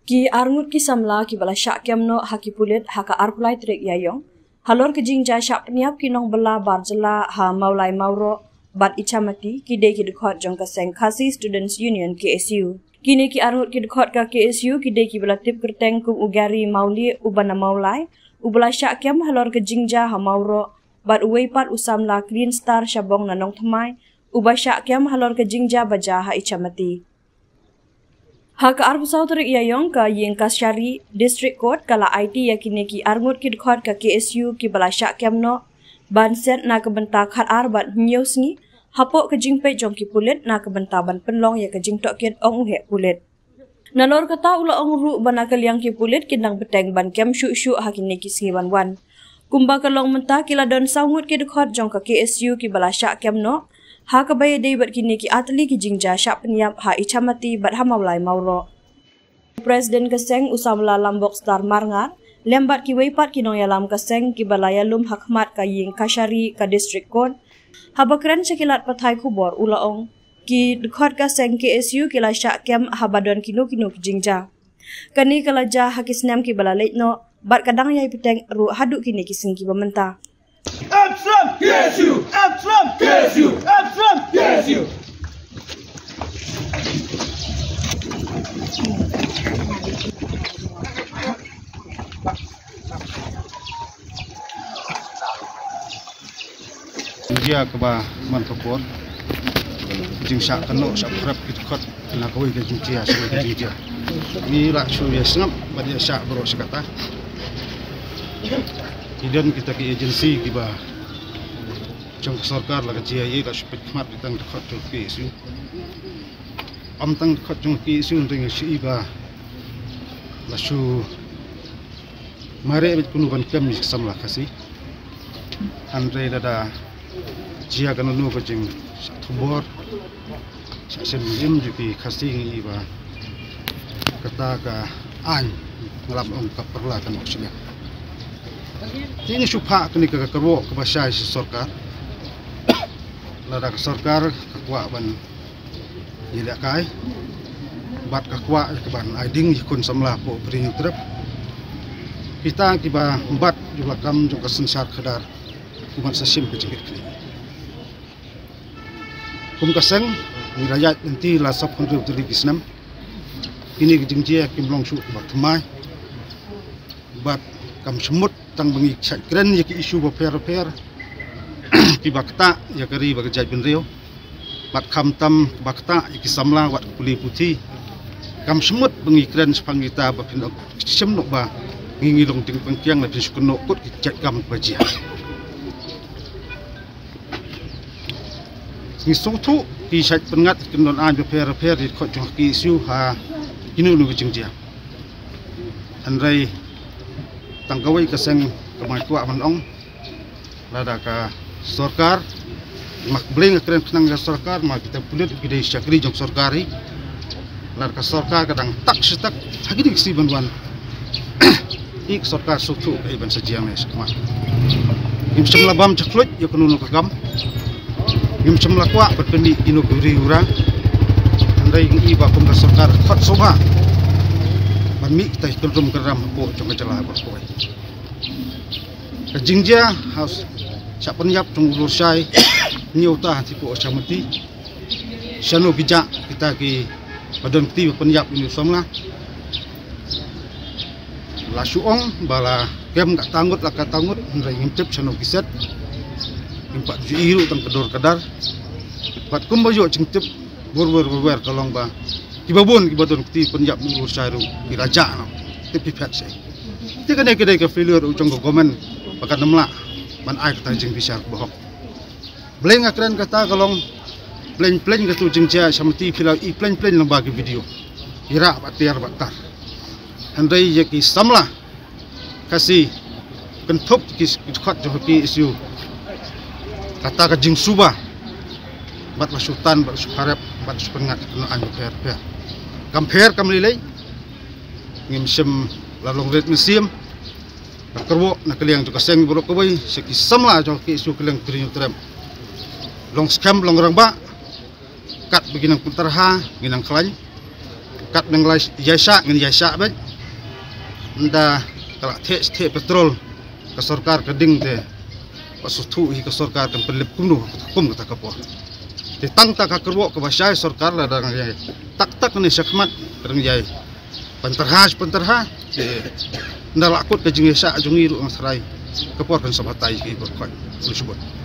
Ki arngut ki samla ki bala syak kiamno haki pulit haka arpulai trik yayong. Halor ke jingja syak peniap ki nong bela barjela ha maulai mauro bat ichamati ki de ki dekhot jong kaseng Khasi Students Union KSU. Kini ki arngut ki dekhot ka KSU ki de ki bala tip kerteng kum ugari mauli ubana maulai ubala syak kiam halor ke jingja ha mauro bat uweipat usamla Clean Star Syabong nanong themai ubah syak kiam halor ke jingja baja ha ichamati. Hak arbusau terik yayong ka yeng kasyari district court kala IT yakini ki arngut ki dekhot ka KSU ki bala syak kiamno ban set na kebentak hat arbat nyosngi hapok ke jingpet jong ki pulit na kebentak ban penlong ya ke jingtok kiat ong uhe pulit. Nalor kata ula ong ru ban akaliang ki pulit kinang beteng ban kem syuk-syuk hakini ki singiban wan. Kumba kalong mentah kila don saungut ki dekhot jong ka KSU ki bala syak kiamno ha kabaya day bat kini ki atli ki jingja syak peniap ha ichamati bat ha maulai mauro. Presiden Keseng usamla Lambok Star Marngar lembat ki weipat ki nong yalam Keseng ki balaya lum hakmat ka ying kasyari ka district court ha bakran sekilat patai kubor ulaong ki dekhot Keseng KSU ki la syak kem ha badon kino ki jingja. Kani kalaja ha kisnam ki bala leitno bat kadang yai peteng ru haduk kini ki singki pementah. Absalom KSU! Absalom KSU! Absalom KSU! Dia keba mantokor jing sak keno sak krap kitkot na koi ke jing tia sak ke jing tia ni la chu ya snap badia sak bro sekata Kemudian kita ke agensi kiba jong sarkar la GIA la supet mat tang dekat jong KSU am tang dekat jong KSU ring si iba la su mare bet kunu ban kam ni samla Khasi andre dada jia kan nu ko jing thubor sa sem lim juki Khasi ngi iba kata ka an ngalap ong kaperla kan maksudnya ini supaya kini kekerwo kebasai sarkar, lada sarkar kekuat ban tidak kai, bat kekuat keban aiding ikon samlah po berinyu terap, kita kiba bat juga kam juga sensar kedar, kuman sesim kejengit kini. Kum Keseng wilayah nanti lasap kontrib terligisnam, ini kejengtia kimlong su bat themai, bat kam semut tang bengi kren ya ki isu per ki bakta ya kari bagajai benrio bat kham tam bakta ya ki samla wat kuli putih kam semut bengi kren sepangita ba pindok semnok ba ngingi long ting pengkiang la biskuno kut ki jat kam bajia ni sotu ki sat pengat kenon an per di khot jong ki isu ha kinu nu jingjia anrai tangkawai Keseng kemai tua manong lada ka sarkar mak bling keren kenang sarkar mak kita pulit gede syakri jong sarkari lada ka sarkar kadang tak setak hagi diksi bantuan ik sarkar sutu kai ban sajiang nes kema im semla bam caklut ya kununu kagam im semla kwa berpendi ino guri urang andai iba kum sarkar khot soba mi kita kerum keram po jong celah berkoi kejingja haus sak penyap tung ulur sai niuta tipu ocamati sanu bijak kita ki padon ti penyap ini somla la suong bala kem gak tanggut la katangut ndai ngintip sanu kiset impak jiru tang kedor kadar pat kumbayo cingtip bor kalong ba kibabun kibadon ti penyap ulur sai ru diraja no tipi pet sai ti kan kedai ke failure ujung komen pakat nemla man ai kata jing bisa bohok bleng akran kata kalong plan ke tu jingja samti filau i plan lembaga video ira batiar batar andai yaki samla Khasi kentup ki khot jo ki isu kata ka jing suba bat la sultan bat suharap bat supengat kena anju per Kamper kamlilay ngimsem lalong red museum kerwo na kaliang tu Keseng buruk kawai seki samla jo ki isu kaliang trinyo trem long scam long rangba kat beginang putarha ginang klany kat menglai jasa ngan jasa bet nda kala te petrol ke sarkar keding te pasutu hi ke sarkar kan pelip kuno kum kata kapor te tang tak kerwo ke basai sarkar la dang jai tak ni sakmat dang jai panterha te nda lakut ke jingesa jungi ru masrai kapor kan sabatai ki berkoi sebut